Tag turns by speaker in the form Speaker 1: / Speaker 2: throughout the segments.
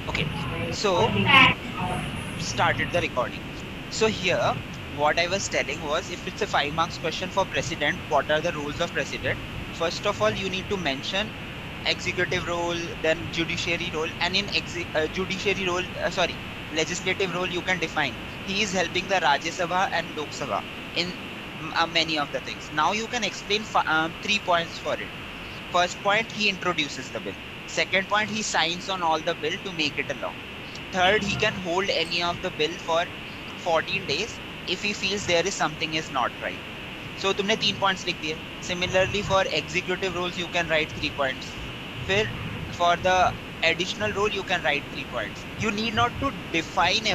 Speaker 1: Okay, so started the recording. So here, what I was telling was, if it's a 5 marks question for president, what are the roles of president? First of all, you need to mention executive role, then judiciary role, and in judiciary role, sorry, legislative role, you can define. He is helping the Rajya Sabha and Lok Sabha in many of the things. Now you can explain 3 points for it. First point, he introduces the bill. Second point, he signs on all the bill to make it a law. Third, he can hold any of the bill for 14 days if he feels there is something is not right. So तुमने 3 points लिख दिए. Similarly, for executive roles, you can write 3 points. फिर for the additional role, you can write 3 points. You need not to define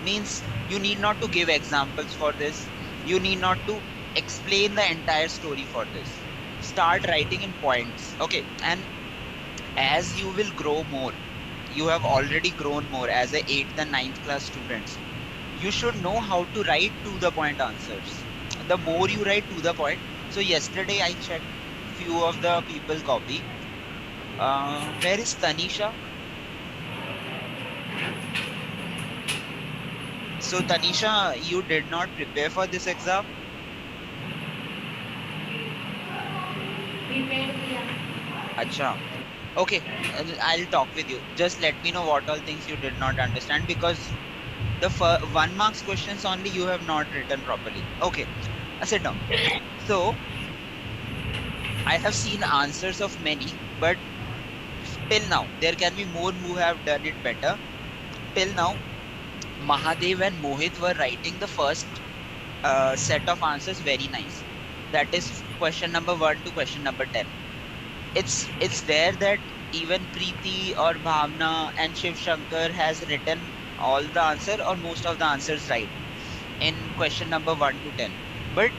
Speaker 1: means you need not to give examples for this. You need not to explain the entire story for this. Start writing in points. Okay, and as you will grow more, you have already grown more as a 8th and 9th class students, you should know how to write to the point answers. The more you write to the point. So yesterday I checked few of the people copy. Where is Tanisha? So Tanisha, you did not prepare for this exam? Acha. Okay, I'll talk with you. Just let me know what all things you did not understand, because the 1 marks questions only you have not written properly. Okay, sit down. So I have seen answers of many, but till now there can be more who have done it better. Till now, Mahadev and Mohit were writing the first set of answers very nice. That is question number 1 to question number 10. It's there that even Preeti or Bhavna and Shiv Shankar has written all the answer or most of the answers right in question number 1 to 10. But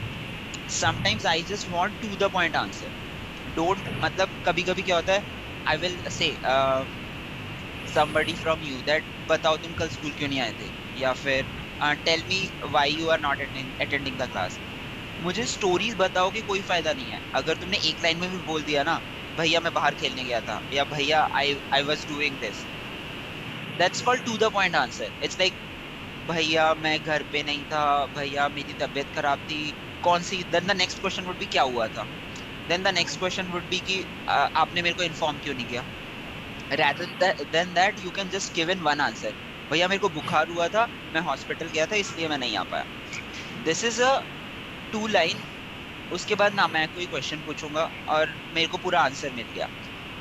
Speaker 1: sometimes I just want to the point answer. Don't, मतलब कभी कभी क्या होता है, I will say somebody from you that बताओ तुम कल school क्यों नहीं आए थे, या फिर tell me why you are not attending the class. मुझे स्टोरीज बताओ कि कोई फायदा नहीं है. अगर तुमने एक लाइन में भी बोल दिया ना, भैया मैं बाहर खेलने गया था, या भैया I was doing this, that's called to the point answer. It's like, भैया मैं घर पे नहीं था, भैया मेरी तबीयत खराब थी, कौन सी. Then the next question would be क्या हुआ था. Then the next question would be कि आपने मेरे को इन्फॉर्म क्यों नहीं किया. rather than that you can just give in one answer. भैया मेरे को बुखार हुआ था, मैं हॉस्पिटल गया था, इसलिए मैं नहीं आ पाया. This is a 2 line. उसके बाद ना मैं कोई क्वेश्चन पूछूंगा और मेरे को पूरा आंसर मिल गया.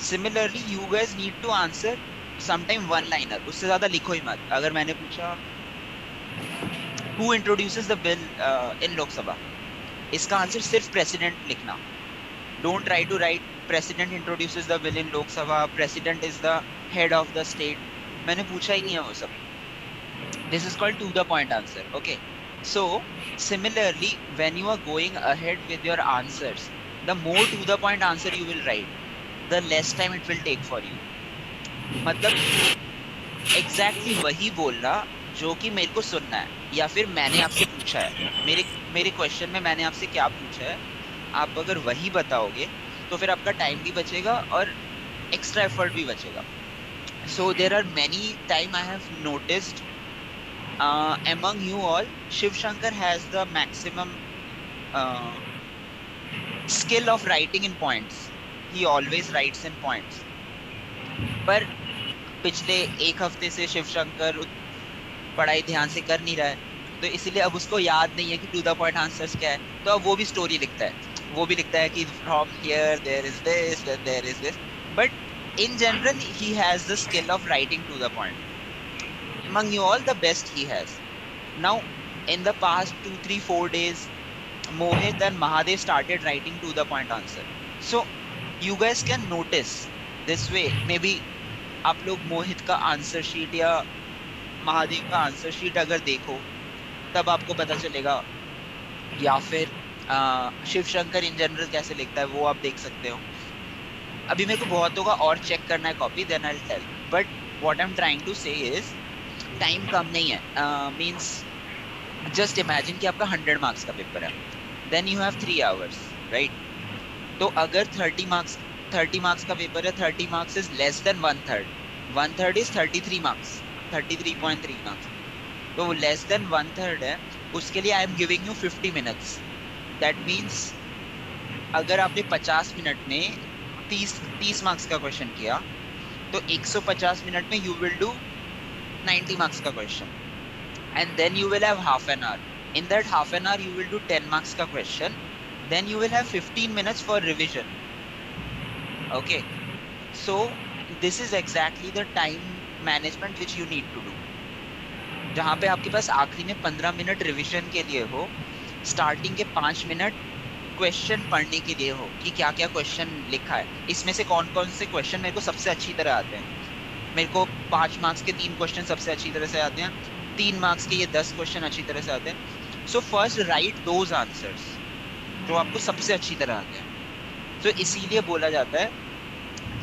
Speaker 1: Similarly you guys need to answer sometime 1 liner, उससे ज्यादा लिखो ही मत. अगर मैंने पूछा who introduces the bill in Lok Sabha, इसका आंसर सिर्फ प्रेसिडेंट लिखना. Don't try to write president introduces the bill in Lok Sabha, president is the head of the state. मैंने पूछा ही नहीं है वो सब. This is called to the point answer. Okay. So similarly, when you are going ahead with your answers, the more to the point answer you will write, the less time it will take for you. मतलब exactly वही बोलना जो कि मेरे को सुनना है, या फिर मैंने आपसे पूछा है, मेरे क्वेश्चन में मैंने आपसे क्या पूछा है, आप अगर वही बताओगे तो फिर आपका टाइम भी बचेगा और एक्स्ट्रा एफर्ट भी बचेगा. So there are many time I have noticed among you all, Shiv Shankar has the maximum skill of writing in points. He always writes in points. पर पिछले एक हफ्ते से शिव शंकर पढ़ाई ध्यान से कर नहीं रहा है, तो इसीलिए अब उसको याद नहीं है कि टू द पॉइंट आंसर्स क्या है. तो अब वो भी स्टोरी लिखता है, वो भी लिखता है कि from here there is this, there is this. But in general he has the skill of writing to the point. among you all, the best he has. Now in the past 2 3 4 days, Mohit and Mahadev started writing to the point answer. So you guys can notice this way. Maybe आप लोग मोहित का answer sheet या महादेव का answer sheet अगर देखो तब आपको पता चलेगा, या फिर शिव शंकर इन जनरल कैसे लिखता है वो आप देख सकते हो. अभी मेरे को बहुतों का और चेक करना है copy, then I will tell. But what I am trying to say is time कम नहीं है. मींस जस्ट इमेजिन कि आपका 100 मार्क्स का पेपर है, then you have 3 hours, right. तो अगर 30 मार्क्स 30 मार्क्स का पेपर है, 30 marks is less than one third, one third is 33 marks, 33.3 marks, तो वो लेस देन वन थर्ड है, उसके लिए I am giving you 50 minutes. That means अगर आपने 50 मिनट में 30 मार्क्स का क्वेश्चन किया, तो 150 मिनट में यू विल डू 90 मार्क्स का question, and then you will have half an hour. In that half an hour, you will do 10 marks ka question. Then you will have 15 minutes for revision. Okay. So this is exactly the time management which you need to do. जहां पे आपके पास आखिरी में 15 minute revision के लिए हो, starting के 5 minute question पढ़ने के लिए हो कि क्या क्या क्वेश्चन लिखा है, इसमें से कौन कौन से क्वेश्चन मेरे को सबसे अच्छी तरह आते हैं। मेरे को 5 मार्क्स के 3 क्वेश्चन सबसे अच्छी तरह से आते हैं, 3 मार्क्स के ये 10 क्वेश्चन अच्छी तरह से आते हैं। So first right those answers जो आपको सबसे अच्छी तरह आते हैं। तो इसीलिए बोला जाता है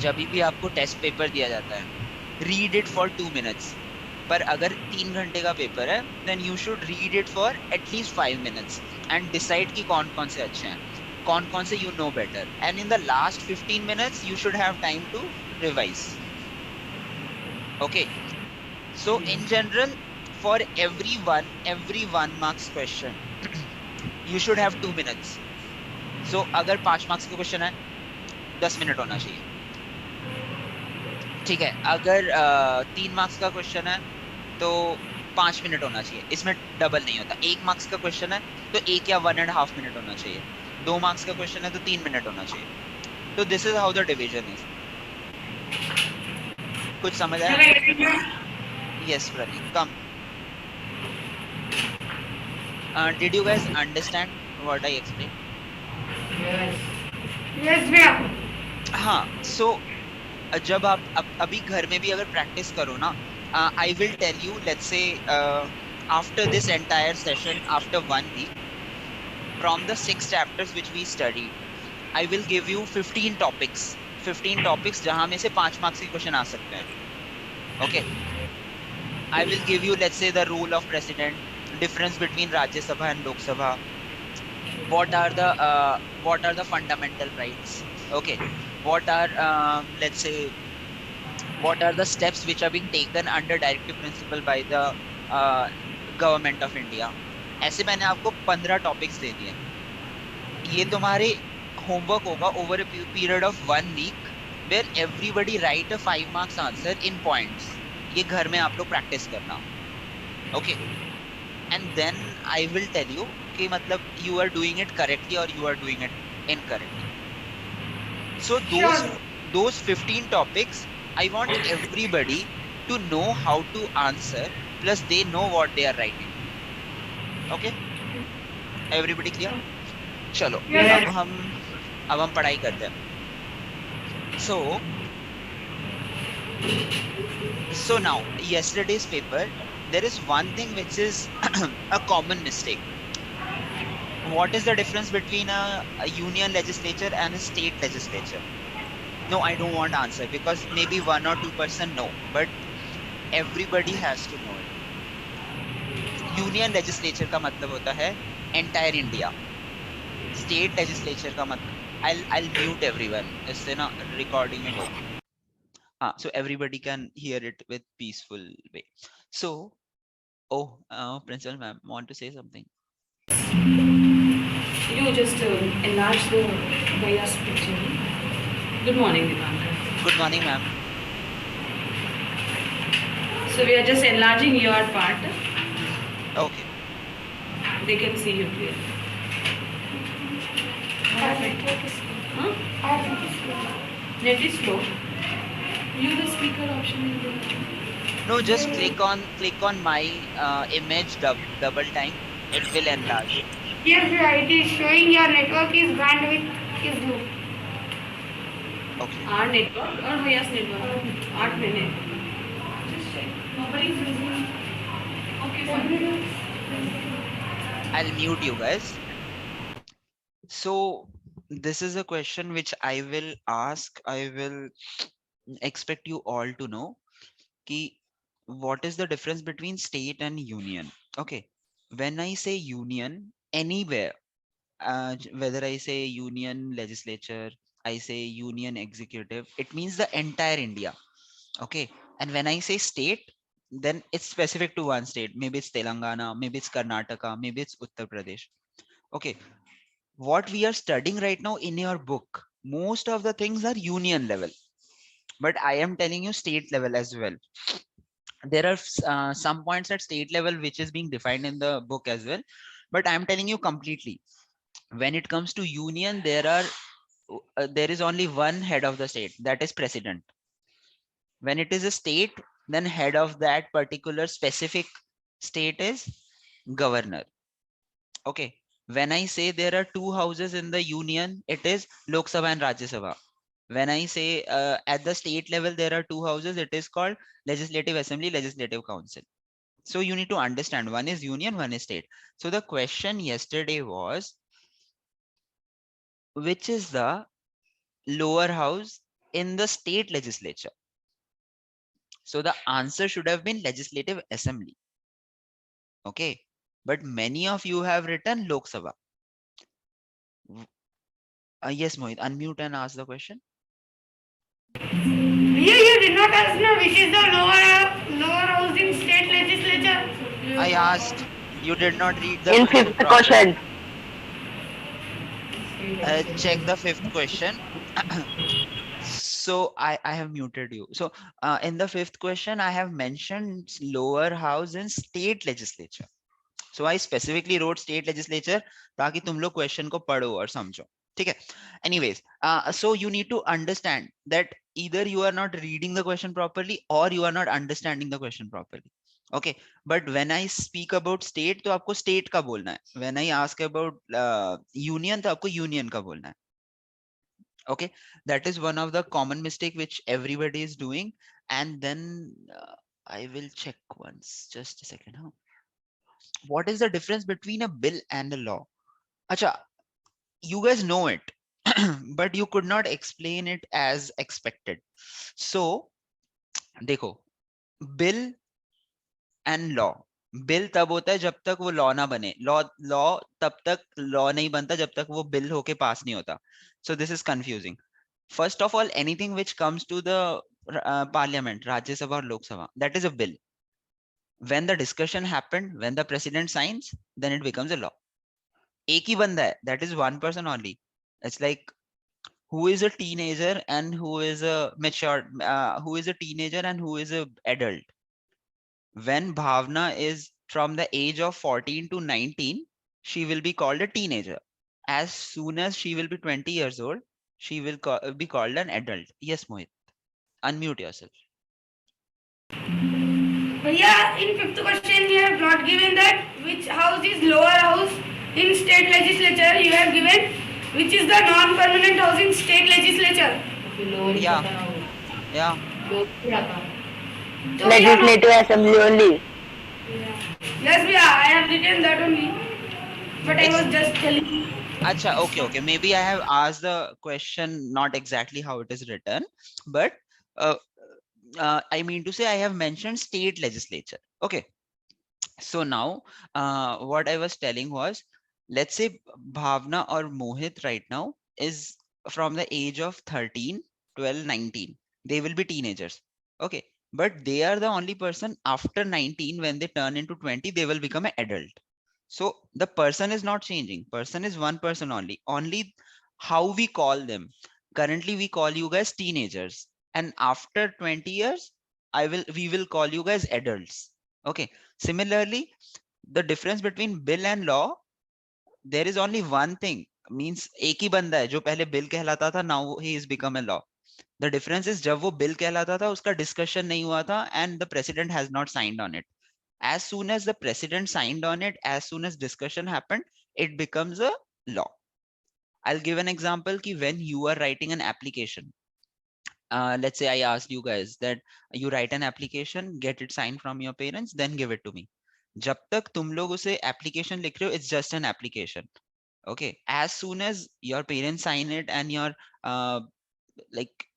Speaker 1: जब भी आपको टेस्ट पेपर दिया जाता है, रीड इट फॉर 2 मिनट्स, पर अगर 3 घंटे का पेपर है then you should read it for at least 5 minutes and decide कि कौन कौन से अच्छे हैं, कौन कौन से you know better, and in the last 15 minutes you should have time to revise. Okay, so in general, for every 1 marks question, you should have 2 minutes. So अगर 5 मार्क्स का क्वेश्चन है 10 मिनट होना चाहिए, ठीक है। अगर 3 मार्क्स का question है तो 5 मिनट होना चाहिए, इसमें डबल नहीं होता। 1 मार्क्स का क्वेश्चन है तो 1 या 1.5 मिनट होना चाहिए, 2 मार्क्स का क्वेश्चन है तो 3 मिनट होना चाहिए। तो this is how the division is. कुछ समझ आया? Yes, Pratik, come. Did you guys understand what I explained?
Speaker 2: Yes. Yes, भैया.
Speaker 1: हाँ, so जब आप अभी घर में भी अगर प्रैक्टिस करो ना, I will tell you, let's say after this entire session, after 1 week, from the 6 chapters which we studied, I will give you 15 topics, 15 topics जहां में से 5 मार्क्स के क्वेश्चन आ सकते हैं। Okay. I will give you, let's say, the role of president, difference between Rajya Sabha and Lok Sabha. What are the fundamental rights? Okay. What are let's say, what are the steps which are being taken under directive principle by the government of India? ऐसे मैंने आपको 15 topics दे दिए। ये तुम्हारे homework होगा over a period of 1 week, where everybody write a 5 marks answer in points. ये घर में आप लोग प्रैक्टिस करना। Okay, and then I will tell you कि मतलब you are doing it correctly और you are doing it incorrectly. So those 15 topics I want everybody to know how to answer, plus they know what they are writing. Okay, everybody clear? चलो अब हम पढ़ाई करते हैं। So now, yesterday's paper, there is one thing which is a common mistake. What is the difference between a union legislature and a state legislature? No, I don't want answer because maybe 1 or 2% know, but everybody has to know it. Union legislature का मतलब होता है entire India. State legislature का मतलब I'll mute everyone. इससे ना recording में होगा। So everybody can hear it with peaceful way. So, principal ma'am, want to say something?
Speaker 2: You just enlarge the Vaya's picture. Good morning, Dipankar.
Speaker 1: Good morning, ma'am.
Speaker 2: So we are just enlarging your part.
Speaker 1: Okay.
Speaker 2: They can see you clearly. Huh? Net is slow. Use the speaker option.
Speaker 1: No, just click on my image double time. It will enlarge.
Speaker 3: Yes, it is showing your network is bandwidth is low.
Speaker 1: Okay.
Speaker 2: Our network or Vaya's network? 8 minutes. Just check. Nobody is using. Okay, fine.
Speaker 1: I'll mute you guys. So this is a question which I will ask. I will expect you all to know ki what is the difference between state and union. Okay, when I say union, anywhere, whether I say union legislature, I say union executive, it means the entire India. Okay. And when I say state, then it's specific to one state. Maybe it's Telangana, maybe it's Karnataka, maybe it's Uttar Pradesh. Okay. What we are studying right now in your book, most of the things are union level, but I am telling you state level as well. There are some points at state level which is being defined in the book as well, but I'm telling you completely. When it comes to union, there is only one head of the state, that is president. When it is a state, then head of that particular specific state is governor. Okay. When I say there are two houses in the union, it is Lok Sabha and Rajya Sabha. When I say at the state level there are two houses, it is called Legislative Assembly, Legislative Council. So you need to understand, one is union, one is state. So the question yesterday was, which is the lower house in the state legislature? So the answer should have been Legislative Assembly. Okay. But many of you have written Lok Sabha. Yes, Mohit, unmute and ask the question.
Speaker 3: Here you did not ask now which is the lower house in state legislature.
Speaker 1: I asked, you did not read the
Speaker 4: In
Speaker 1: question
Speaker 4: fifth
Speaker 1: properly.
Speaker 4: question.
Speaker 1: Check the fifth question. So I have muted you. So in the fifth question, I have mentioned lower house in state legislature. So I specifically wrote state legislature ताकि तुम लोग question को पढ़ो और समझो. ठीक है? Anyways, so you need to understand that either you are not reading the question properly or you are not understanding the question properly. Okay, but when I speak about state, तो आपको state का बोलना है. When I ask about union, तो आपको union का बोलना है. Okay, that is one of the common mistake which everybody is doing. And then I will check once. Just a second. Huh? What is the difference between a bill and a law? Acha, you guys know it, but you could not explain it as expected. So, देखो, bill and law. Bill तब होता है जब तक वो law ना बने. Law तब तक लॉ नहीं बनता जब तक वो बिल होके पास नहीं होता. So this is confusing. First of all, anything which comes to the parliament, Rajya Sabha or Lok Sabha, that is a bill. When the discussion happened, when the president signs, then it becomes a law. एक ही बंदा है, that is one person only. It's like who is a teenager and who is a mature, who is a teenager and who is a adult. When Bhavna is from the age of 14 to 19, she will be called a teenager. As soon as she will be 20 years old, she will be called an adult. Yes, Mohit. Unmute yourself.
Speaker 3: Yeah, in fifth question you have not given that which house is lower house in state legislature. You have given which is the non-permanent house in state legislature.
Speaker 1: Yeah. Yeah.
Speaker 3: So
Speaker 4: Legislative Assembly only.
Speaker 3: yes, yeah, I have written that only. But I was just telling you.
Speaker 1: Acha, okay. Maybe I have asked the question not exactly how it is written, but I mean to say I have mentioned state legislature. Okay. So now what I was telling was, let's say Bhavna or Mohit right now is from the age of 13, 12, 19. They will be teenagers. Okay. But they are the only person after 19, when they turn into 20, they will become an adult. So the person is not changing. Person is one person only. Only how we call them. Currently, we call you guys teenagers. And after 20 years, we will call you guys adults. Okay. Similarly, the difference between bill and law, there is only one thing. Means एक ही बंदा है जो पहले bill कहलाता था, now he has become a law. The difference is जब वो bill कहलाता था उसका discussion नहीं हुआ था and the president has not signed on it. As soon as the president signed on it, as soon as discussion happened, it becomes a law. I'll give an example ki when you are writing an application. Let's say I asked you guys that you write an application, get it signed from your parents, then give it to me. जब तक तुम लोग उसे application लिख रहे हो, it's just an application. Okay. As soon as your parents sign it and your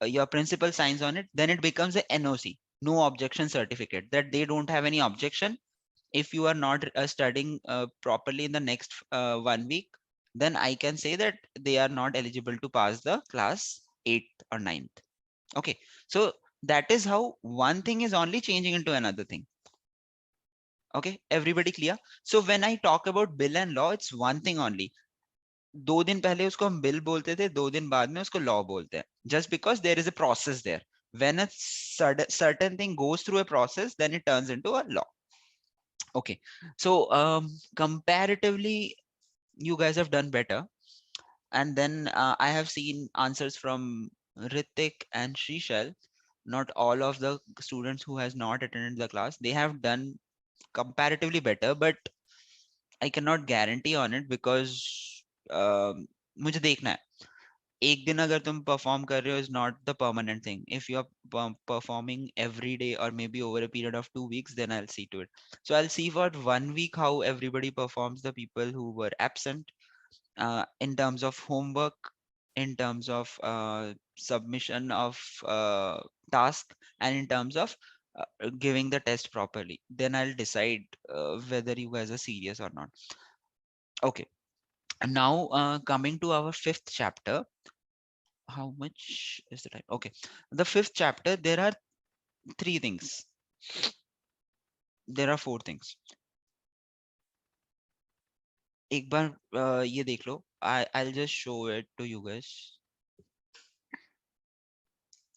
Speaker 1: your principal signs on it, then it becomes a NOC, no objection certificate, that they don't have any objection. If you are not studying properly in the next 1 week, then I can say that they are not eligible to pass the class 8th or ninth. Okay, so that is how one thing is only changing into another thing. Okay, everybody clear? So when I talk about bill and law, it's one thing only. 2 दिन पहले उसको हम bill बोलते थे, 2 दिन बाद में उसको लॉ बोलते हैं, just because there is a process there. When a certain thing goes through a process, then it turns into a law. Okay, so comparatively you guys have done better. And then I have seen answers from Ritik and Shrishal. Not all of the students who has not attended the class, they have done comparatively better, but I cannot guarantee on it because मुझे देखना है. एक दिन अगर तुम perform कर रहे हो is not the permanent thing. If you are performing every day or maybe over a period of 2 weeks, then I'll see to it. So I'll see for 1 week how everybody performs, the people who were absent, in terms of homework, in terms of submission of task, and in terms of giving the test properly. Then I'll decide whether you guys are serious or not. Okay, and now coming to our fifth chapter. How much is the time? Okay, the fifth chapter, there are 3 things. There are 4 things. एक बार ये देख लो. I'll just show it to you guys.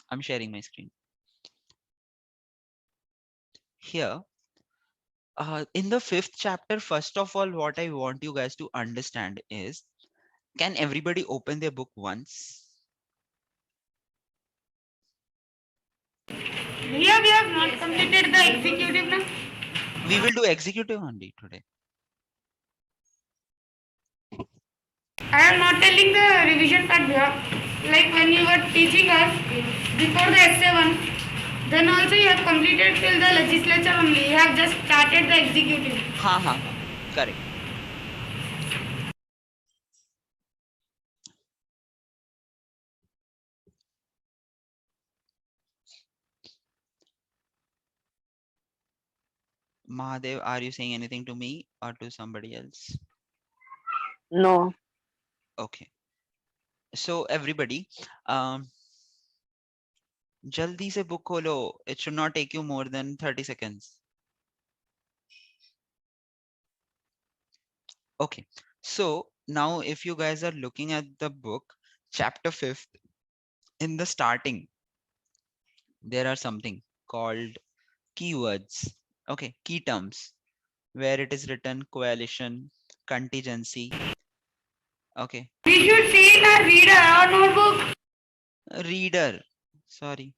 Speaker 1: I'm sharing my screen here. In the fifth chapter, first of all, what I want you guys to understand is, can everybody open their book once?
Speaker 3: Here we have not completed the executive now.
Speaker 1: We will do executive only today.
Speaker 3: I am not telling the revision part here. Like when you were teaching us before the essay one, then also you have completed till the legislature only. You have just started the executive.
Speaker 1: हाँ हाँ हाँ, correct. Mahadev, are you saying anything to me or to somebody else?
Speaker 4: No.
Speaker 1: Okay. So everybody, जल्दी से book खोलो. It should not take you more than 30 seconds. Okay. So now if you guys are looking at the book, chapter 5th, in the starting, there are something called keywords. Okay, key terms, where it is written coalition, contingency. Okay,
Speaker 3: We should see in our reader or notebook.
Speaker 1: reader, sorry,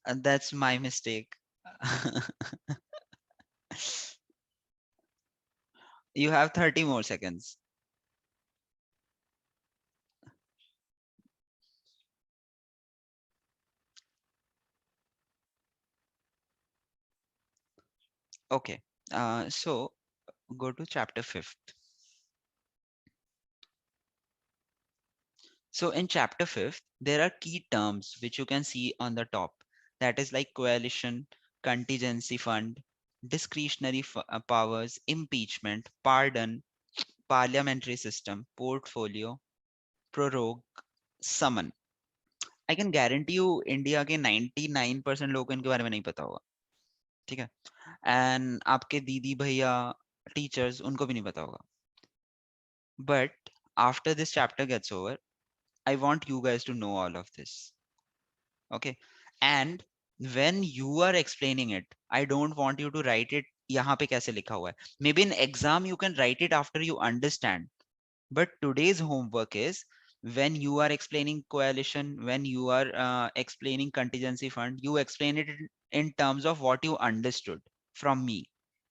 Speaker 1: that's my mistake. You have 30 more seconds. Okay, so go to chapter 5th. So in chapter 5th, there are key terms which you can see on the top. That is like coalition, contingency fund, discretionary powers, impeachment, pardon, parliamentary system, portfolio, prorogue, summon. I can guarantee you India के 99% लोगों को इनके बारे में नहीं पता होगा. ठीक है? And आपके दीदी भैया teachers उनको भी नहीं पता होगा. But after this chapter gets over, I want you guys to know all of this. Okay, and when you are explaining it, I don't want you to write it यहाँ पे कैसे लिखा हुआ है. Maybe in exam you can write it after you understand, but today's homework is, when you are explaining coalition, when you are explaining contingency fund, you explain it in terms of what you understood from me,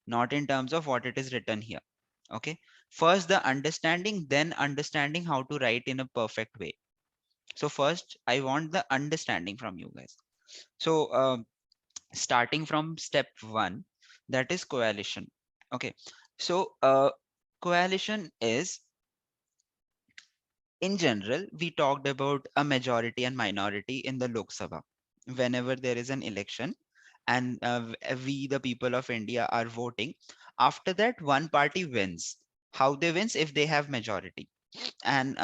Speaker 1: not in terms of what it is written here. Okay, first the understanding, then understanding how to write in a perfect way. So first I want the understanding from you guys. So starting from step 1, that is coalition. Okay, so coalition is, in general, we talked about a majority and minority in the Lok Sabha. Whenever there is an election and we, the people of India, are voting, after that one party wins, How they wins? If they have majority. And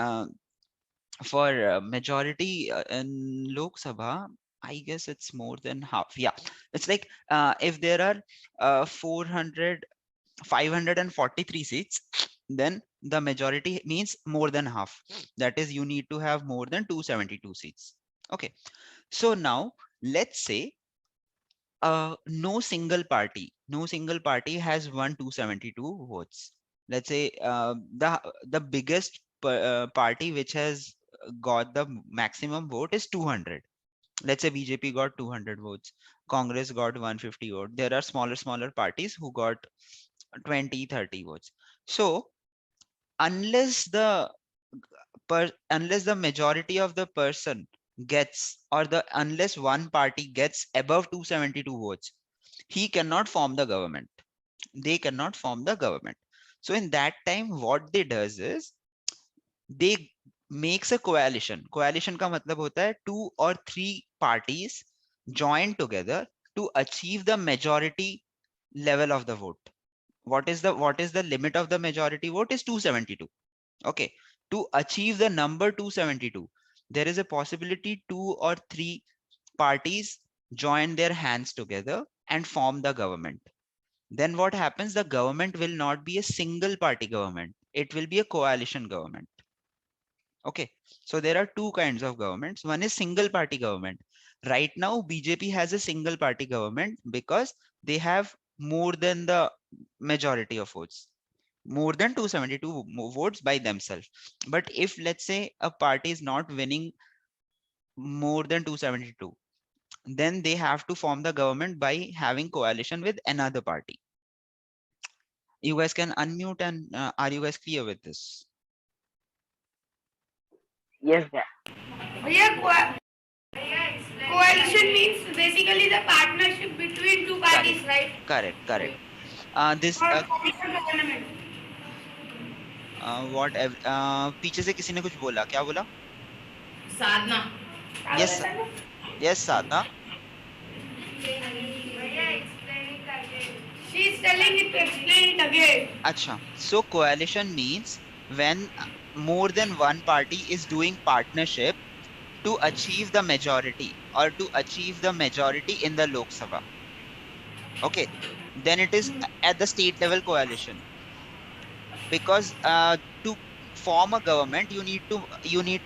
Speaker 1: for majority in Lok Sabha, I guess it's more than half. Yeah, it's like if there are 543 seats, then the majority means more than half. That is, you need to have more than 272 seats. Okay, so now let's say no single party has won 272 votes. Let's say the biggest party which has got the maximum vote is 200. Let's say BJP got 200 votes, Congress got 150 votes. There are smaller parties who got 20-30 votes. So unless the majority of the person gets, or the unless one party gets above 272 votes, he cannot form the government. They cannot form the government. So in that time, what they does is they makes a coalition का मतलब होता है two or three parties join together to achieve the majority level of the vote. What is the limit of the majority vote is 272. Okay, to achieve the number 272, there is a possibility two or three parties join their hands together and form the government. Then what happens? The government will not be a single party government. It will be a coalition government. Okay, so there are two kinds of governments. One is single party government. Right now, BJP has a single party government because they have more than the majority of votes, more than 272 votes by themselves. But if let's say a party is not winning more than 272, then they have to form the government by having coalition with another party. You guys can unmute, and are you guys clear with this?
Speaker 4: Yes, sir.
Speaker 3: Yeah, coalition means basically the partnership between two parties, right?
Speaker 1: Correct. This
Speaker 3: For coalition government.
Speaker 1: पीछे से किसी ने कुछ बोला, क्या बोला?
Speaker 2: साधना.
Speaker 1: Yes, yes, Sadhna.
Speaker 3: She is telling it to explain it again.
Speaker 1: Acha. So coalition means when more than one party is doing partnership to achieve the majority, or to achieve the majority in the Lok Sabha. Okay, then it is at the state level coalition. Because to form a government, you need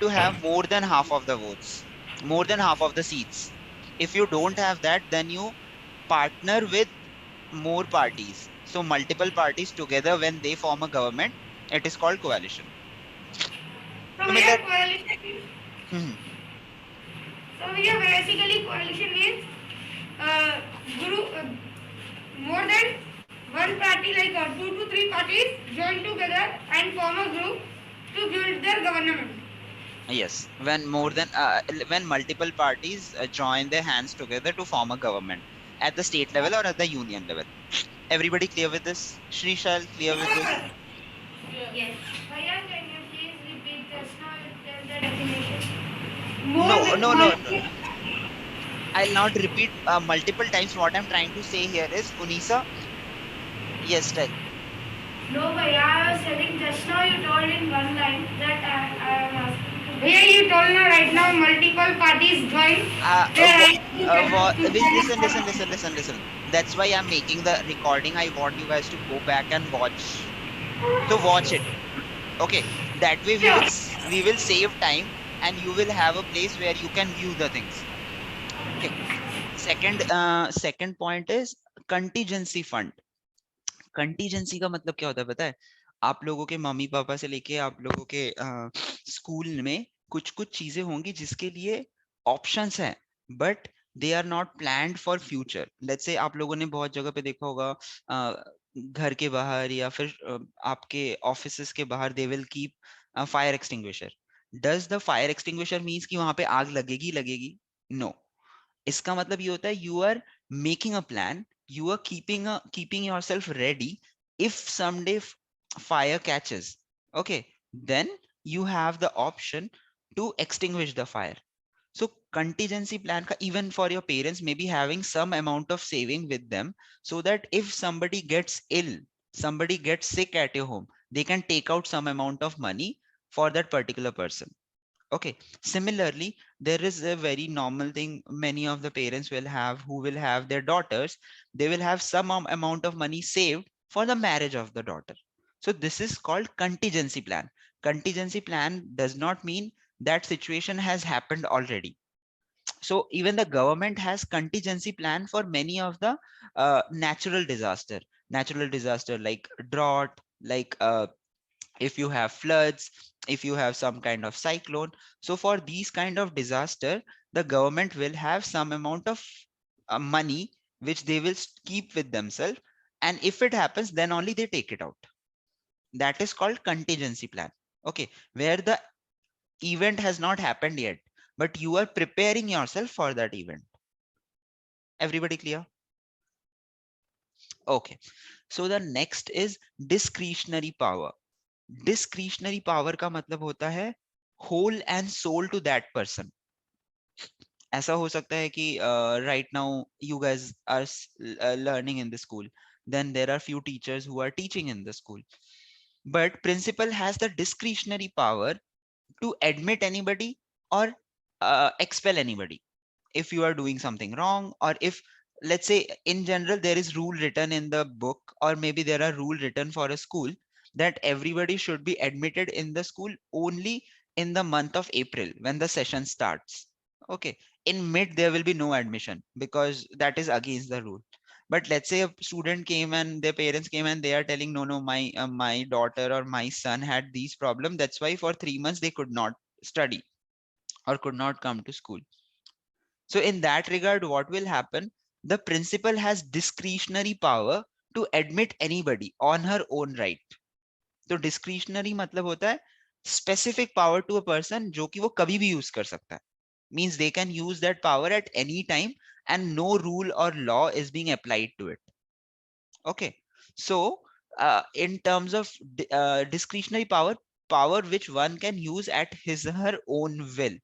Speaker 1: to have more than half of the votes, more than half of the seats. If you don't have that, then you partner with more parties. So multiple parties together, when they form a government, it is called coalition.
Speaker 3: So here coalition. So here basically coalition means group more than one party, like 2 to 3 parties join together and form a group to build their government.
Speaker 1: Yes, when when multiple parties join their hands together to form a government at the state level or at the union level. Everybody clear with this? Shrishal, clear with this?
Speaker 3: Yes. Bhaiya, can you please repeat just now tell the definition?
Speaker 1: No. I'll not repeat multiple times. What I'm trying to say here is, Unisa, yes, tell.
Speaker 3: No, Bhaiya, I was telling just now you told in one line that I am asking. Bhaiya, you told now right now multiple parties join.
Speaker 1: Listen. That's why I'm making the recording. I want you guys to go back and watch. So watch it. Okay. That way we will save time, and you will have a place where you can view the things. Okay. Second point is contingency fund. Contingency का मतलब क्या होता है पता है? आप लोगों के मम्मी पापा से लेके आप लोगों के स्कूल में कुछ चीजें होंगी जिसके लिए ऑप्शंस हैं, but they are not planned for future. Let's say आप लोगों ने बहुत जगह पे देखा होगा, घर के बाहर या फिर आपके ऑफिसेस के बाहर they will keep fire extinguisher. Does the fire extinguisher means कि वहां पे आग लगेगी? नो. इसका मतलब ये होता है you are making a plan, you are keeping yourself ready if someday fire catches. Okay, then you have the option to extinguish the fire. So contingency plan ka, even for your parents, maybe having some amount of saving with them, so that if somebody gets ill, somebody gets sick at your home, they can take out some amount of money for that particular person. Okay, similarly, there is a very normal thing many of the parents will have who will have their daughters. They will have some amount of money saved for the marriage of the daughter. So this is called contingency plan. Contingency plan does not mean that situation has happened already. So even the government has contingency plan for many of the natural disaster like drought, like if you have floods, if you have some kind of cyclone. So for these kind of disaster, the government will have some amount of money which they will keep with themselves, and if it happens then only they take it out. That is called contingency plan. Okay, where the event has not happened yet, but you are preparing yourself for that event. Everybody clear? Okay, so the next is discretionary power. Discretionary power का मतलब होता है whole and soul to that person. ऐसा हो सकता है कि right now you guys are learning in the school, then there are few teachers who are teaching in the school, but principal has the discretionary power to admit anybody or expel anybody if you are doing something wrong, or if, let's say, in general there is rule written in the book, or maybe there are rule written for a school that everybody should be admitted in the school only in the month of April when the session starts. Okay, in mid there will be no admission because that is against the rule. But let's say a student came and their parents came and they are telling, no, no, my daughter or my son had these problem, that's why for 3 months they could not study or could not come to school. So in that regard, what will happen? The principal has discretionary power to admit anybody on her own right. तो discretionary मतलब होता है specific power to a person जो कि वो कभी भी use कर सकता है. Means they can use that power at any time and no rule or law is being applied to it. Okay. So in terms of discretionary power, power which one can use at his or her own will.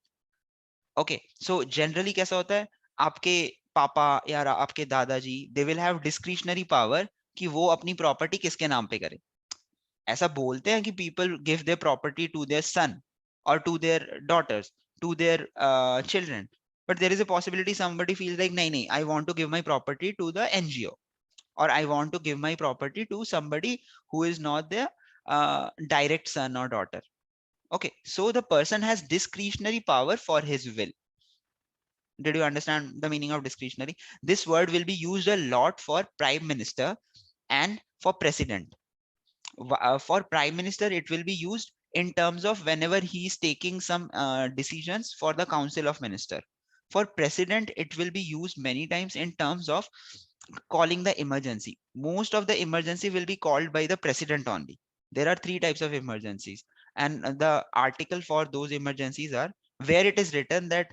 Speaker 1: Okay, so generally कैसा होता है, आपके पापा या आपके दादाजी they will have discretionary power कि वो अपनी प्रॉपर्टी किसके नाम पे करें. ऐसा बोलते हैं कि people give their property to their son और to their daughters, to their children, but there is a possibility somebody feels like नहीं नहीं, I want to give my property to the NGO, or I want to give my property to somebody who is not their direct son or daughter. Okay, so the person has discretionary power for his will. Did you understand the meaning of discretionary? This word will be used a lot for prime minister and for president. For prime minister, it will be used in terms of whenever he is taking some decisions for the council of minister. For president, it will be used many times in terms of calling the emergency. Most of the emergency will be called by the president only. There are three types of emergencies, and the article for those emergencies are where it is written that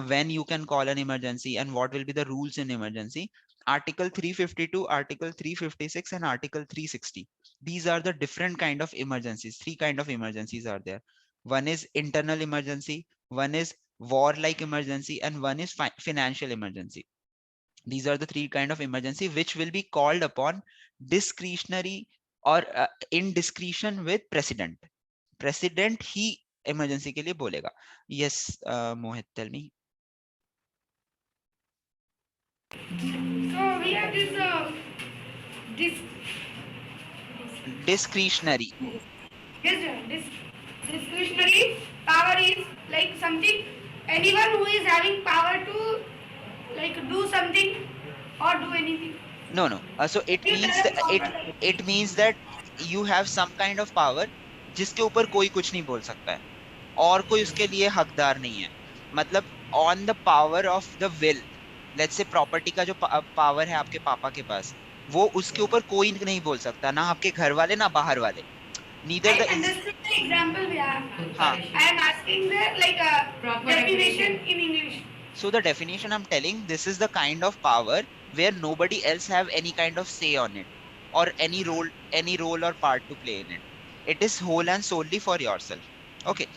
Speaker 1: when you can call an emergency and what will be the rules in emergency. Article 352, Article 356, and Article 360. These are the different kind of emergencies. Three kind of emergencies are there. One is internal emergency, one is war-like emergency, and one is financial emergency. These are the three kind of emergency which will be called upon discretionary or in discretion with president. President he emergency के लिए बोलेगा. Yes, Mohit, tell me.
Speaker 3: So we have this
Speaker 1: Discretionary.
Speaker 3: yes, sir, this discretionary power is like something anyone who is having power to like do something or do anything.
Speaker 1: No, no. So it
Speaker 3: You
Speaker 1: means
Speaker 3: tell
Speaker 1: that
Speaker 3: us about
Speaker 1: it means that you have some kind of power जिसके ऊपर कोई कुछ नहीं बोल सकता है और कोई उसके लिए हकदार नहीं है. मतलब on the power of the will, let's say property का जो पावर है आपके पापा के पास, वो उसके ऊपर कोई नहीं बोल सकता, ना आपके घर वाले ना बाहर वाले. Neither
Speaker 3: I
Speaker 1: the
Speaker 3: understood the example we have.
Speaker 1: हाँ.
Speaker 3: I am asking the like definition in English.
Speaker 1: So the definition I'm telling, this is the kind of power where nobody else have any kind of say on it or any role or part to play in it. It is whole and solely for yourself. Okay.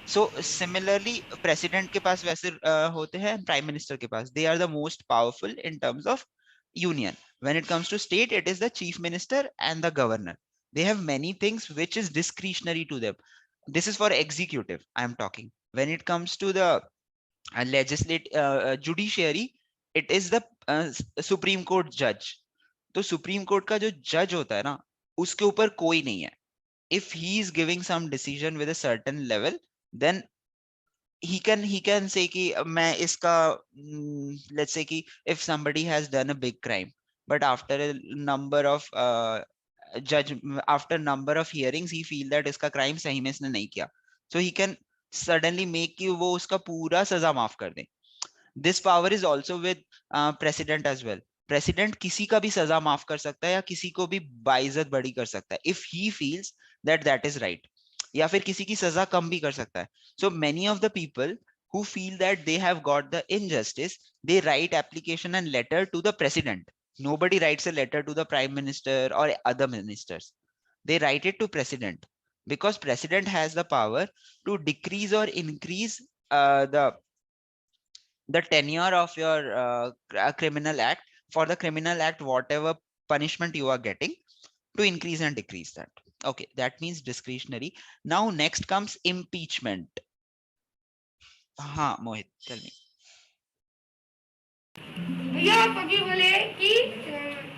Speaker 1: So similarly, president के पास वैसे होते हैं, prime minister के पास. They are the most powerful in terms of union. When it comes to state, it is the chief minister and the governor. They have many things which is discretionary to them. This is for executive I am talking. When it comes to the judiciary, it is the supreme court जज. तो supreme court का जो जज होता है ना, उसके ऊपर कोई नहीं है. If he is giving some decision with a certain level, then he can say कि मैं इसका let's say कि if somebody has done a big crime, but after a number of judge after number of hearings he feel that इसका crime सही में इसने नहीं किया, so he can suddenly make कि वो उसका पूरा सजा माफ कर दे. This power is also with president as well. President किसी का भी सजा माफ कर सकता है या किसी को भी बाइज्जत बड़ी कर सकता है if he feels that that is right, या फिर किसी की सजा कम भी कर सकता है. So many of the people who feel that they have got the injustice, they write application and letter to the president. Nobody writes a letter to the prime minister or other ministers. They write it to president because president has the power to decrease or increase the tenure of your criminal act. For the criminal act, whatever punishment you are getting, to increase and decrease that. Okay, that means discretionary. Now next comes impeachment. हाँ मोहित, tell me.
Speaker 3: भैया आप अभी बोले कि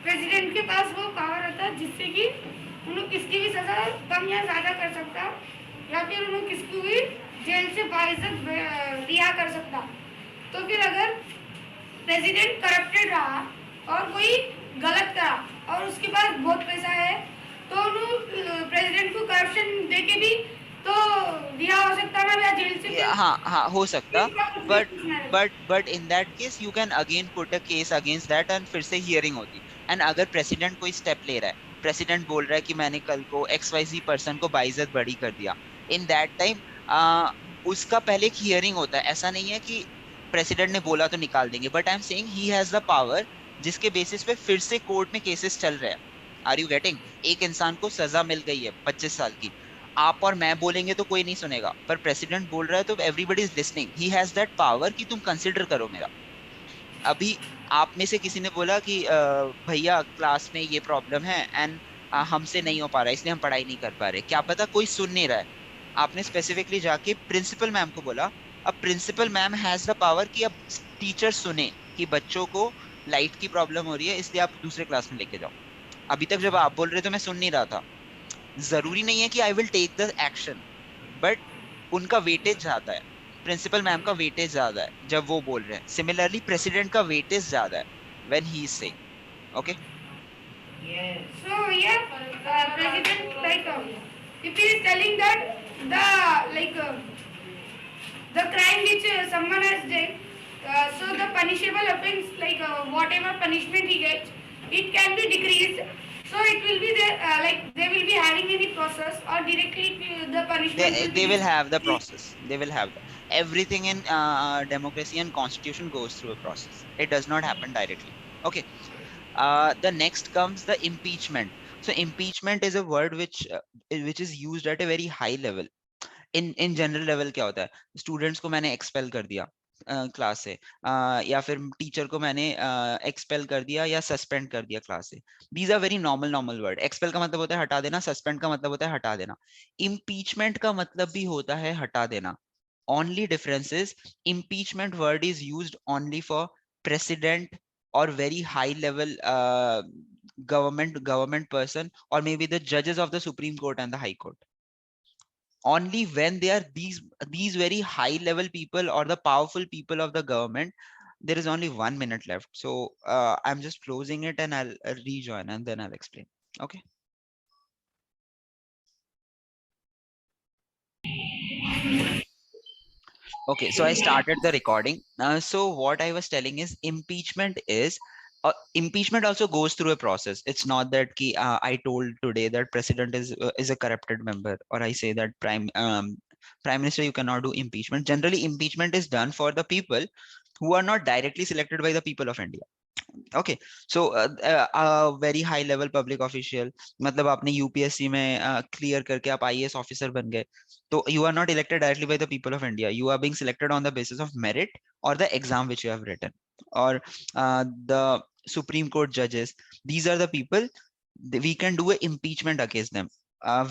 Speaker 3: president के पास वो power होता है जिससे कि उन्हें किसकी भी सजा कम या ज्यादा कर सकता, या फिर उन्हें किसको भी जेल से बाइज्जत रिहा कर सकता. तो फिर अगर प्रेसिडेंट करप्टेड रहा और कोई गलत करा और उसके पास बहुत पैसा है, तो उन्हें प्रेसिडेंट को करप्शन देके भी तो रिहा हो सकता ना, या जेल से.
Speaker 1: हाँ हो सकता, but in that case you can again put a case against that and फिर से hearing होती. and अगर president कोई step ले रहा है, president बोल रहा है कि मैंने कल को XYZ person को बाइज्जत बड़ी कर दिया, in that time उसका पहले एक hearing होता है. ऐसा नहीं है कि प्रेसिडेंट ने बोला तो निकाल देंगे, but I am saying he has the power जिसके बेसिस पे फिर से कोर्ट में केसेस चल रहे हैं. Are you getting? एक इंसान को सजा मिल गई है 25 साल की, आप और मैं बोलेंगे तो कोई नहीं सुनेगा, पर प्रेसिडेंट बोल रहा है तो everybody is listening. He has that power कि तुम कंसिडर करो मेरा. अभी आप में से किसी ने बोला कि भैया क्लास में ये प्रॉब्लम है एंड हमसे नहीं हो पा रहा है इसलिए हम पढ़ाई नहीं कर पा रहे, क्या पता कोई सुन नहीं रहा है. आपने स्पेसिफिकली जाके प्रिंसिपल मैम को बोला. अब principal ma'am has the power कि अब टीचर सुने कि बच्चों को लाइट की प्रॉब्लम हो रही है इसलिए आप दूसरे क्लास में लेके जाओ. अभी तक जब आप बोल रहे थे मैं सुन नहीं रहा था. जरूरी नहीं है कि I will take the action, but उनका वेटेज ज्यादा है. प्रिंसिपल मैम का वेटेज ज्यादा है जब वो बोल रहे हैं. सिमिलरली प्रेसिडेंट का वेटेज ज्यादा है when he is saying. Okay,
Speaker 3: So yeah, president like if he is telling that the crime which someone has done, so the punishable offense whatever punishment he gets, it can be decreased. So it will be there they will be having any process or directly the punishment.
Speaker 1: they will have the process. They will have everything in democracy and constitution goes through a process. It does not happen directly. Okay. The next comes the impeachment. So impeachment is a word which is used at a very high level. In general level क्या होता है, students को मैंने expel कर दिया class से, या फिर टीचर को मैंने एक्सपेल कर दिया या सस्पेंड कर दिया क्लास से. These are very normal word. Expel का मतलब होता है हटा देना, सस्पेंड का मतलब होता है हटा देना, इम्पीचमेंट का मतलब भी होता है हटा देना. Only difference is impeachment word is used only for president or very high level government person, or maybe the judges of the Supreme Court and the High Court. Only when they are these very high level people or the powerful people of the government. There is only 1 minute left, so I'm just closing it and I'll rejoin and then I'll explain. Okay. Okay, so I started the recording. So what I was telling is impeachment also goes through a process. It's not that I told today that president is a corrupted member, or I say that prime minister you cannot do impeachment. Generally, impeachment is done for the people who are not directly selected by the people of India. Okay, so very high level public official, मतलब आपने UPSC में clear करके आप IAS officer बन गए, तो you are not elected directly by the people of India. You are being selected on the basis of merit or the exam which you have written. Or the Supreme Court judges, these are the people we can do an impeachment against them,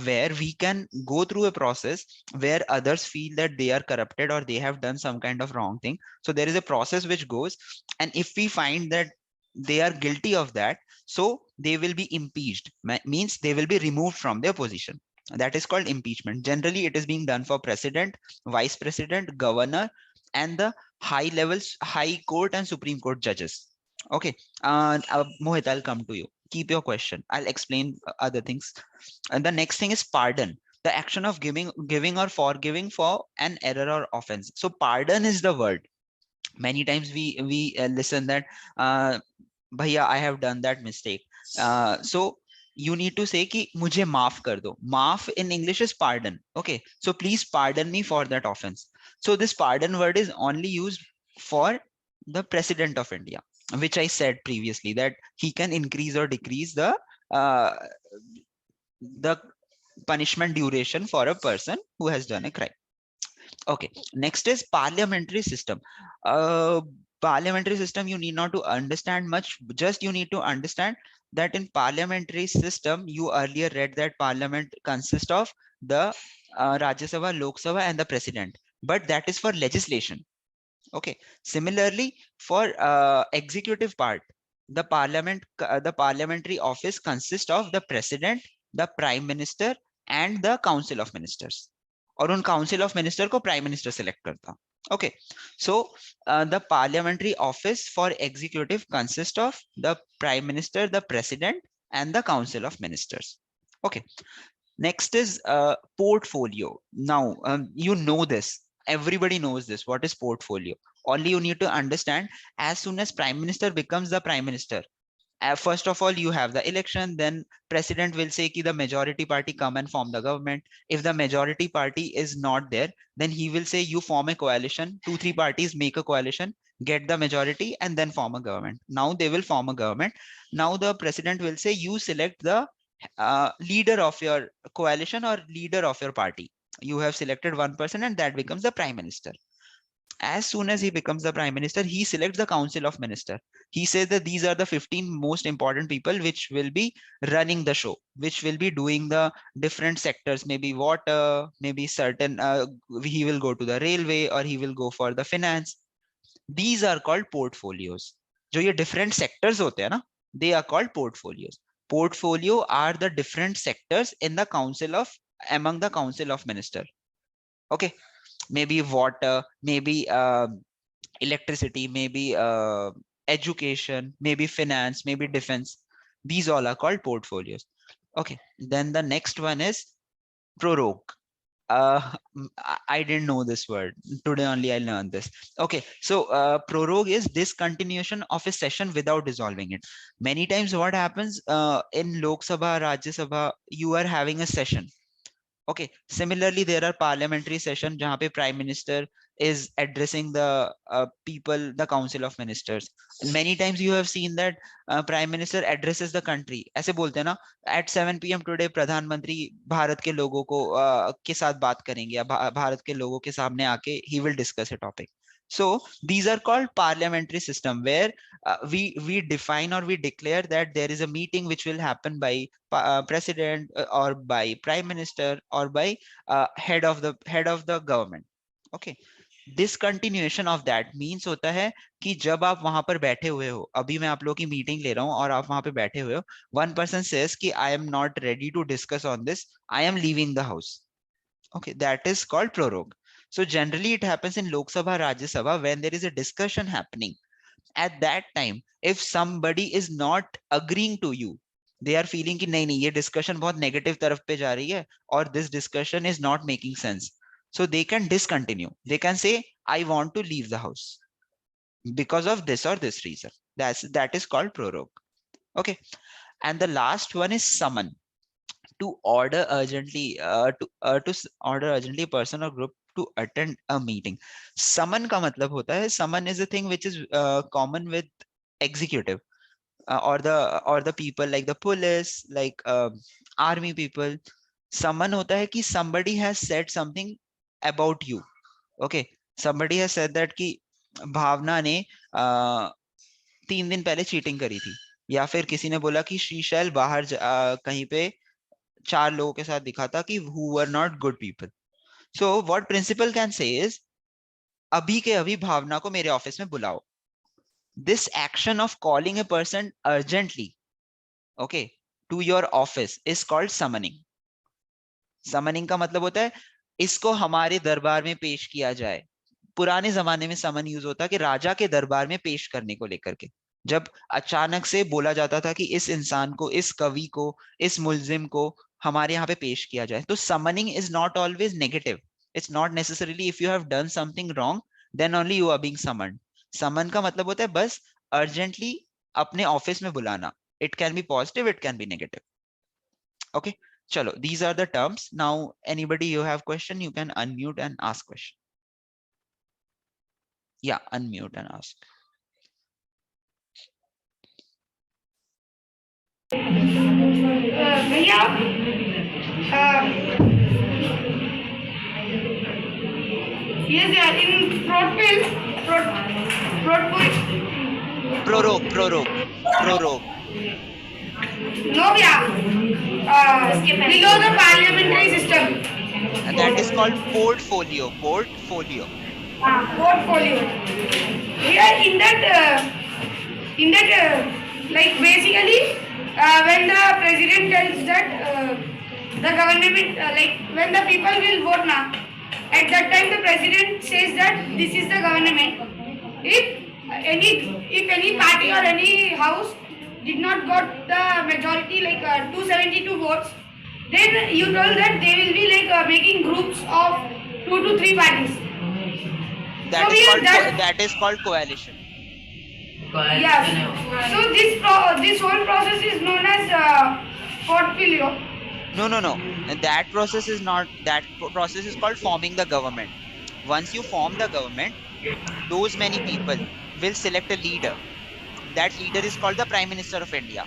Speaker 1: where we can go through a process where others feel that they are corrupted or they have done some kind of wrong thing. So there is a process which goes, and if we find that they are guilty of that, so they will be impeached, means they will be removed from their position. That is called impeachment. Generally it is being done for president, vice president, governor, and the high levels, high court and supreme court judges. Okay. Mohit, I'll come to you. Keep your question, I'll explain other things. And the next thing is pardon, the action of giving or forgiving for an error or offense. So pardon is the word. Many times we listen that, bhaiya, I have done that mistake. So you need to say ki mujhe maaf kar do. Maaf in English is pardon. Okay, so please pardon me for that offense. So this pardon word is only used for the president of India, which I said previously, that he can increase or decrease uh, the punishment duration for a person who has done a crime. Okay, next is parliamentary system. Uh, Parliamentary system, you need not to understand much, just you need to understand that in parliamentary system, you earlier read that parliament consists of the Rajya Sabha, Lok Sabha, and the president, but that is for legislation. Okay, similarly for executive part, the parliamentary office consists of the president, the prime minister, and the council of ministers. और उन council of minister को prime minister select करता. Okay, so the parliamentary office for executive consists of the prime minister, the president, and the council of ministers. Okay, next is portfolio. Now, you know this. Everybody knows this. What is portfolio? Only you need to understand, as soon as prime minister becomes the prime minister, first of all, you have the election, then president will say ki the majority party come and form the government. If the majority party is not there, then he will say you form a coalition, 2 3 parties make a coalition, get the majority, and then form a government. Now they will form a government. Now the president will say you select the leader of your coalition or leader of your party. You have selected one person and that becomes the prime minister. As soon as he becomes the prime minister, he selects the council of minister. He says that these are the 15 most important people which will be running the show, which will be doing the different sectors, maybe water, maybe certain he will go to the railway or he will go for the finance. These are called portfolios. जो ये different sectors होते हैं ना, they are called portfolios. Portfolio are the different sectors in the council of, among the council of minister. Okay, maybe water, maybe electricity, maybe education, maybe finance, maybe defense. These all are called portfolios. Okay, then the next one is prorogue. I didn't know this word. Today only I learned this. Okay, so prorogue is discontinuation of a session without dissolving it. Many times what happens in Lok Sabha, Rajya Sabha, you are having a session. Okay, similarly there are parliamentary session jahan pe prime minister is addressing the people, the council of ministers. Many times you have seen that prime minister addresses the country, ऐसे बोलते हैं ना, at 7 p.m. today प्रधानमंत्री भारत के लोगों को के साथ बात करेंगे या भारत के लोगों के सामने आके he will discuss a topic. So these are called parliamentary system, where we define or we declare that there is a meeting which will happen by president or by prime minister or by head of the government. Okay, discontinuation of that means होता है कि जब आप वहां पर बैठे हुए हो, अभी मैं आप लोगों की मीटिंग ले रहा हूं और आप वहां पे बैठे हुए हो, वन पर्सन सेज कि I am not ready to discuss on this, I am leaving the house. Okay, that is called prorogue. So generally it happens in Lok Sabha, Rajya Sabha, when there is a discussion happening. At that time, if somebody is not agreeing to you, they are feeling कि नहीं नहीं ये discussion बहुत negative तरफ पे जा रही है और this discussion is not making sense, so they can discontinue. They can say I want to leave the house because of this or this reason. That is called prorogue. Okay, and the last one is summon. To order urgently order urgently a person or group to attend a meeting. Summon का मतलब होता है, summon is a thing which is common with executive or the people like the police, like army people. Summon होता है कि somebody has said something about you. Okay, somebody has said that कि भावना ने 3 दिन पहले चीटिंग करी थी. या फिर किसी ने बोला कि श्रीशैल बाहर कहीं पे 4 लोगों के साथ दिखा था कि who were not good people. So what principal can say is, अभी के अभी भावना को मेरे ऑफिस में बुलाओ. This action of calling a person urgently, okay, to your office is called summoning. Summoning का मतलब होता है इसको हमारे दरबार में पेश किया जाए. पुराने जमाने में समन यूज होता कि राजा के दरबार में पेश करने को लेकर के, जब अचानक से बोला जाता था कि इस इंसान को, इस कवि को, इस मुलजिम को हमारे यहाँ पे पेश किया जाए. तो summoning is not always negative. It's not necessarily if you have done something wrong then only you are being summoned. Summon का मतलब होता है बस अर्जेंटली अपने ऑफिस में बुलाना. It can be positive, it can be negative. Okay, चलो, these are the terms. Now anybody you have question, you can unmute and ask question. Yeah, unmute and ask.
Speaker 3: भैया yes yeah, in
Speaker 1: Prorogue.
Speaker 3: no yeah below the parliamentary system.
Speaker 1: That is called portfolio.
Speaker 3: Portfolio. Yeah, in that like basically when the president tells that the government like when the people will vote now, at that time the president says that this is the government. If any party or any house did not got the majority like 272 votes, then you told that they will be like making groups of 2 to 3 parties.
Speaker 1: That is called coalition.
Speaker 3: Yes. So this whole process is known as portfolio.
Speaker 1: No. That process is not. That process is called forming the government. Once you form the government, those many people will select a leader. That leader is called the Prime Minister of India.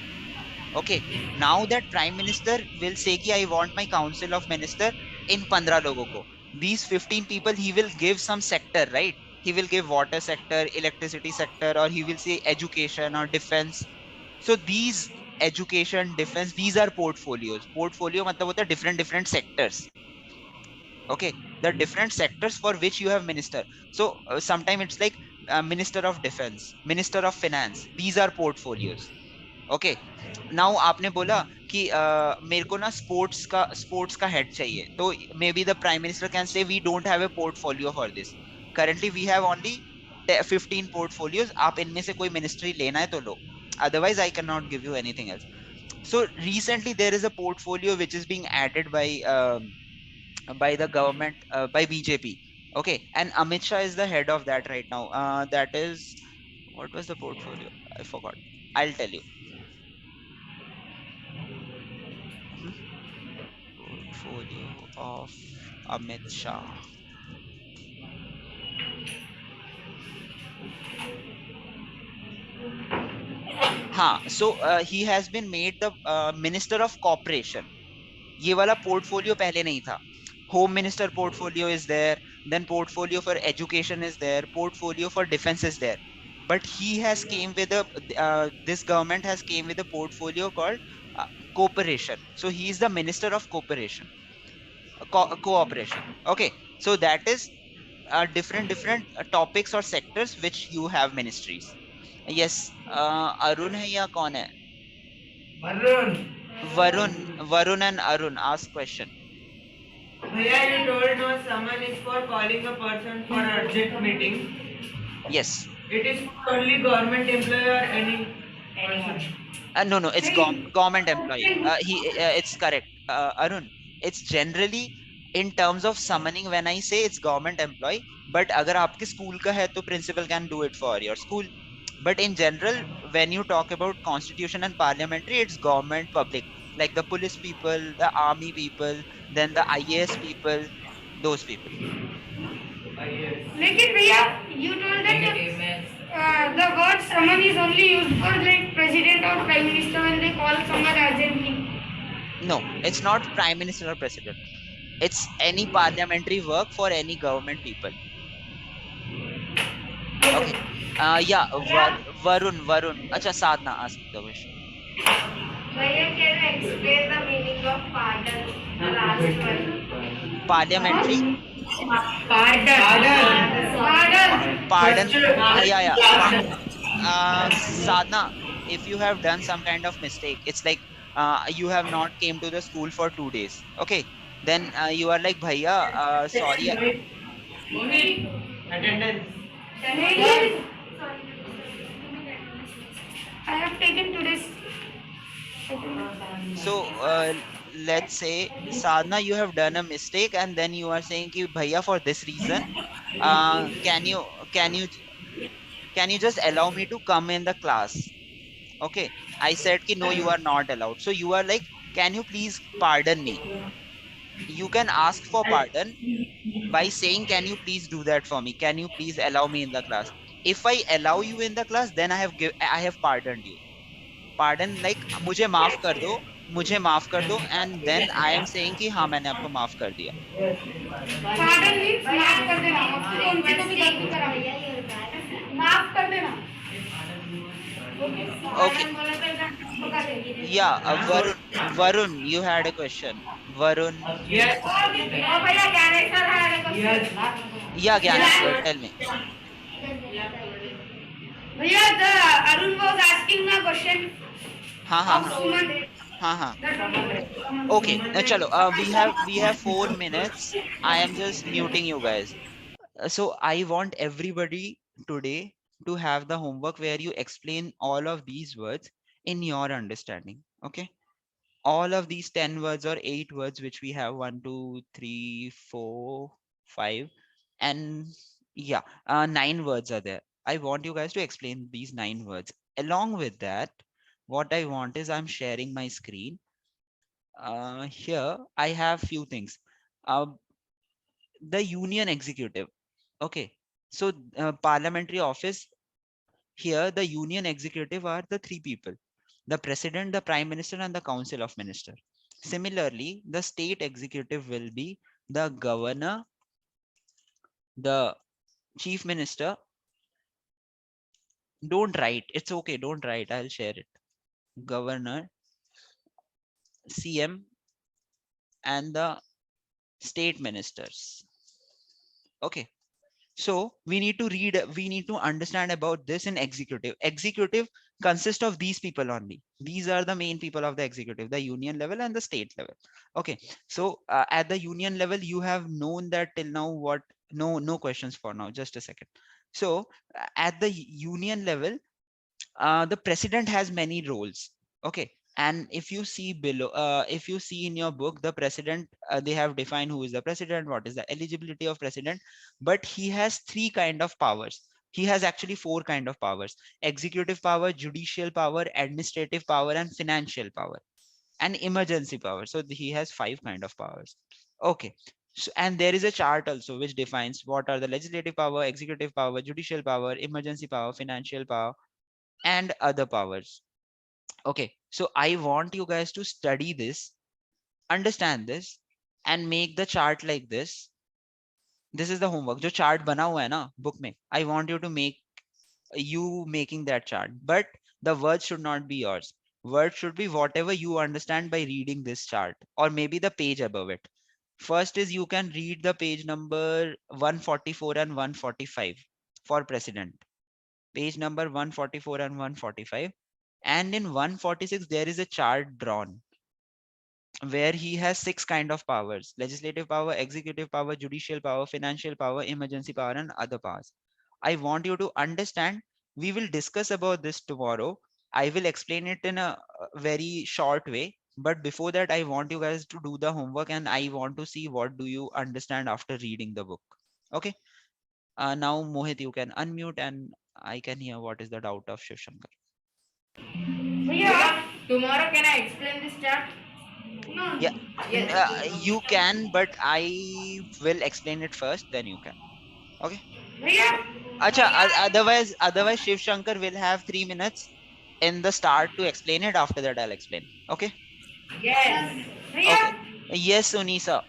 Speaker 1: Okay. Now that Prime Minister will say कि I want my Council of Minister in 15 लोगों को. These 15 people he will give some sector, right? He will give water sector, electricity sector, or he will say education or defense. So these education, defense, these are portfolios. Portfolio मतलब होता है different sectors. Okay, the different sectors for which you have minister. So sometimes it's like Minister of Defense, Minister of Finance. These are portfolios. Okay. Now आपने बोला कि मेरे को ना sports का हेड चाहिए, तो maybe the prime minister can say we don't have a portfolio for this. Currently we have only 15 portfolios. आप इनमें से कोई मिनिस्ट्री लेना है तो लो, otherwise I cannot give you anything else. So recently there is a portfolio which is being added by the government, by BJP. Okay, and Amit Shah is the head of that right now. That is, what was the portfolio? I forgot. I'll tell you. Portfolio of Amit Shah. हाँ, so he has been made the Minister of Cooperation. ये वाला portfolio पहले नहीं था. Home Minister portfolio is there, then portfolio for education is there, portfolio for defense is there. But he has came with a this government has came with a portfolio called cooperation. So he is the Minister of Cooperation. Cooperation. Okay, so that is different topics or sectors which you have ministries. Yes, Arun है या कौन है? Varun and Arun ask question.
Speaker 5: Bhaiya, you told no summon is for calling a person for urgent meeting.
Speaker 1: Yes.
Speaker 5: It is for only government employee or any person.
Speaker 1: No, it's government employee. It's correct. Arun, it's generally in terms of summoning when I say it's government employee. But अगर आपके school का है तो principal can do it for your school. But in general, when you talk about constitution and parliamentary, it's government public, like the police people, the army people, then the IAS people, those people.
Speaker 3: लेकिन भैया you told that the word summon is only used for like president or prime minister when they call someone urgently.
Speaker 1: No, it's not prime minister or president. It's any parliamentary work for any government people. Okay. Yeah, Varun. Acha, Sadhna, ask the question.
Speaker 3: Bhaiya, can you explain the meaning of pardon? The last one.
Speaker 1: Parliamentary
Speaker 5: Pardon.
Speaker 3: Pardon.
Speaker 1: pardon.
Speaker 5: Question.
Speaker 1: Yeah. Sadhna, if you have done some kind of mistake, it's like you have not came to the school for 2 days. Okay, then you are like, bhaiya, sorry.
Speaker 5: Mohit. Attendance.
Speaker 3: Sorry. I have taken today's.
Speaker 1: So let's say, Sadhna, you have done a mistake, and then you are saying ki, bhaiya, for this reason, can you can you can you just allow me to come in the class? Okay, I said ki no, you are not allowed. So you are like, can you please pardon me? You can ask for pardon by saying, can you please do that for me? Can you please allow me in the class? If I allow you in the class, then I have pardoned you. Pardon, like, मुझे माफ कर दो, and then I am saying कि हाँ, मैंने आपको माफ कर दिया.
Speaker 3: Pardon means माफ कर देना. कौन सी तो भी गलती करा है. माफ कर देना. Okay.
Speaker 1: Okay,
Speaker 3: Pardon बोला तो इधर पका देगी.
Speaker 1: yeah, Varun, you had a question. Varun.
Speaker 5: Yes.
Speaker 3: ओ भैया ज्ञानेश्वर है
Speaker 5: Yes.
Speaker 1: Yeah, Gyaneshwar, tell me.
Speaker 3: भैया the Arun was asking a question
Speaker 1: हाँ
Speaker 3: of
Speaker 1: हाँ
Speaker 3: Suman.
Speaker 1: हाँ.
Speaker 3: That's
Speaker 1: Okay, chalo, we have 4 minutes. I am just muting you guys. So I want everybody today to have the homework where you explain all of these words in your understanding. Okay, all of these 10 words or 8 words which we have, 1 2 3 4 5, and yeah, 9 words are there. I want you guys to explain these 9 words. Along with that, what I want is, I'm sharing my screen. Here I have few things. uh, the union executive. Okay, so parliamentary office, here the union executive are the 3 people: the president, the prime minister, and the council of minister. Similarly, the state executive will be the governor, the chief minister. Don't write, it's okay, don't write, I'll share it. Governor, CM, and the state ministers. Okay, so we need to understand about this in executive. Executive consists of these people only. These are the main people of the executive: the union level and the state level. Okay, so at the union level, you have known that till now. What? No questions for now, just a second. So at the union level, the president has many roles. Okay, and if you see below, if you see in your book, the president, they have defined who is the president, what is the eligibility of president, but he has 3 kind of powers. He has actually 4 kind of powers: executive power, judicial power, administrative power, and financial power, and emergency power. So he has 5 kind of powers. Okay, so, and there is a chart also which defines what are the legislative power, executive power, judicial power, emergency power, financial power, and other powers. Okay, so I want you guys to study this, understand this, and make the chart like this. This is the homework. जो chart बना हुआ है ना book में, I want you to make you making that chart, but the words should not be yours. Words should be whatever you understand by reading this chart, or maybe the page above it. First is, you can read the page number 144 and 145 for president. Page number 144 and 145. And in 146, there is a chart drawn where he has 6 kind of powers: legislative power, executive power, judicial power, financial power, emergency power, and other powers. I want you to understand. We will discuss about this tomorrow. I will explain it in a very short way. But before that, I want you guys to do the homework, and I want to see what do you understand after reading the book. Okay. Now, Mohit, you can unmute, and I can hear what is the doubt of Shiv Shankar.
Speaker 3: भैया
Speaker 2: Tomorrow, can I explain this chart?
Speaker 3: no.
Speaker 1: Yeah,
Speaker 2: Yes.
Speaker 1: you can, but I will explain it first, then you can. Okay.
Speaker 3: भैया
Speaker 1: Acha, otherwise Shiv Shankar will have 3 minutes in the start to explain it. After that, I'll explain. Okay.
Speaker 2: Yes.
Speaker 3: भैया
Speaker 1: Okay. Yes, Sunisa.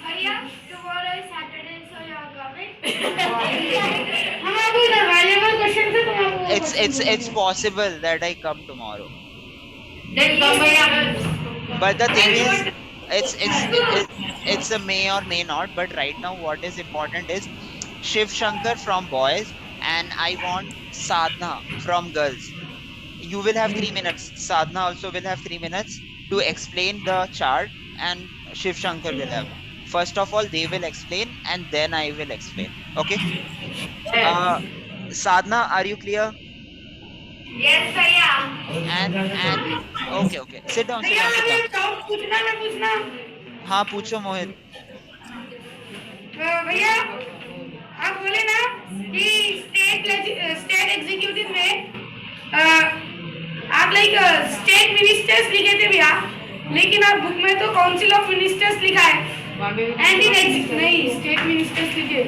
Speaker 3: भैया tomorrow is Saturday, so you are coming. हम आपको वालेबल question से तुम आपको
Speaker 1: it's possible that I come tomorrow.
Speaker 2: Then come by.
Speaker 1: But the thing
Speaker 2: I
Speaker 1: is,
Speaker 2: want.
Speaker 1: it's it's it, it's a may or may not. But right now, what is important is Shiv Shankar from boys, and I want Sadhna from girls. You will have 3 minutes. Sadhna also will have 3 minutes to explain the chart, and Shiv Shankar will have. First of all, they will explain, and then I will explain. Okay. Uh,
Speaker 2: Yes.
Speaker 1: Sadhna, are you clear?
Speaker 2: Yes, भैया.
Speaker 1: And okay, okay. Sit down, sit
Speaker 3: भैया
Speaker 1: down, sit
Speaker 3: अभी
Speaker 1: down.
Speaker 3: एक doubt पूछना मैं पूछना
Speaker 1: हाँ पूछो मोहित.
Speaker 3: भैया आप बोले ना कि स्टेट एग्जीक्यूटिव में आप लाइक स्टेट मिनिस्टर्स लिखे थे भैया लेकिन आप बुक में तो काउंसिल ऑफ मिनिस्टर्स लिखा है एंड इन नहीं स्टेट मिनिस्टर्स लिखे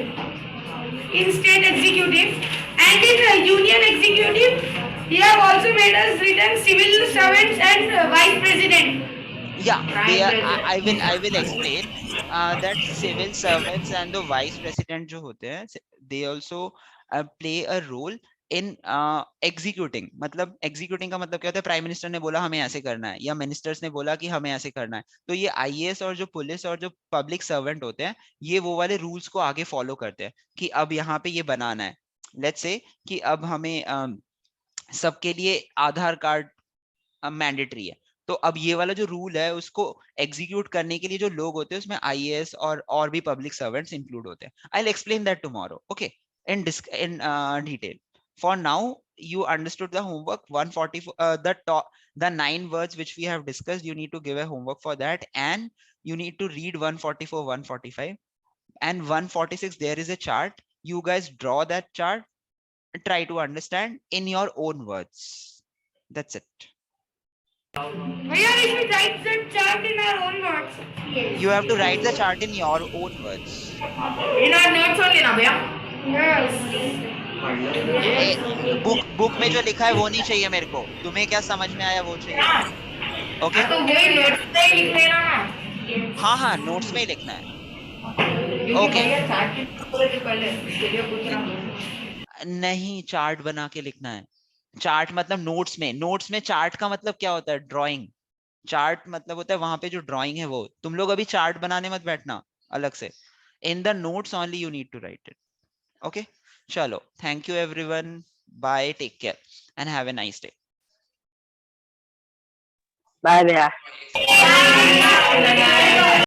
Speaker 3: in state executive and in union executive he have also made us written civil servants and vice president.
Speaker 1: Yeah,
Speaker 2: Prime
Speaker 1: I will
Speaker 2: President.
Speaker 1: explain that civil servants and the vice president जो होते हैं, they also play a role in executing. मतलब executing का मतलब क्या होता है? Prime minister ने बोला हमें ऐसे करना है, या मिनिस्टर्स ने बोला कि हमें ऐसे करना है, तो ये आईएएस और जो पुलिस और जो पब्लिक सर्वेंट होते हैं, ये वो वाले रूल्स को आगे फॉलो करते हैं कि अब यहाँ पे ये बनाना है. लेट्स से कि अब हमें सबके लिए आधार कार्ड मैंडेटरी है, तो अब ये वाला जो रूल है उसको एग्जीक्यूट करने के लिए जो लोग होते हैं उसमें आईएएस और भी पब्लिक सर्वेंट्स इंक्लूड होते हैं. I will explain that tomorrow. Okay, in detail. For now you understood the homework 144, the 9 words which we have discussed. You need to give a homework for that, and you need to read 144, 145 and 146. There is a chart. You guys draw that chart, try to understand in your own words. That's it.
Speaker 3: भैया we should write the chart in our own words.
Speaker 1: You have to write the chart in your own words.
Speaker 2: In our notes only ना भैया.
Speaker 3: Yes.
Speaker 1: Book में जो लिखा है वो नहीं चाहिए मेरे को. तुम्हें क्या समझ में आया वो चाहिए. ओके,
Speaker 2: तो वही notes पे ही लिख लेना ना.
Speaker 1: हाँ हाँ नोट्स में ही लिखना है.
Speaker 2: क्योंकि
Speaker 1: Okay.
Speaker 2: भैया चार्ट की पहले इसके लिए पूछ रहा हूँ.
Speaker 1: नहीं, चार्ट बना के लिखना है. चार्ट मतलब नोट्स में चार्ट का मतलब क्या होता है? ड्राइंग. चार्ट मतलब होता है वहां पे जो ड्राइंग है वो. तुम लोग अभी चार्ट बनाने मत बैठना अलग से. In the notes only you need to write it. Okay, चलो, thank you everyone. Bye, take care and have a nice day.
Speaker 4: Bye, Bea.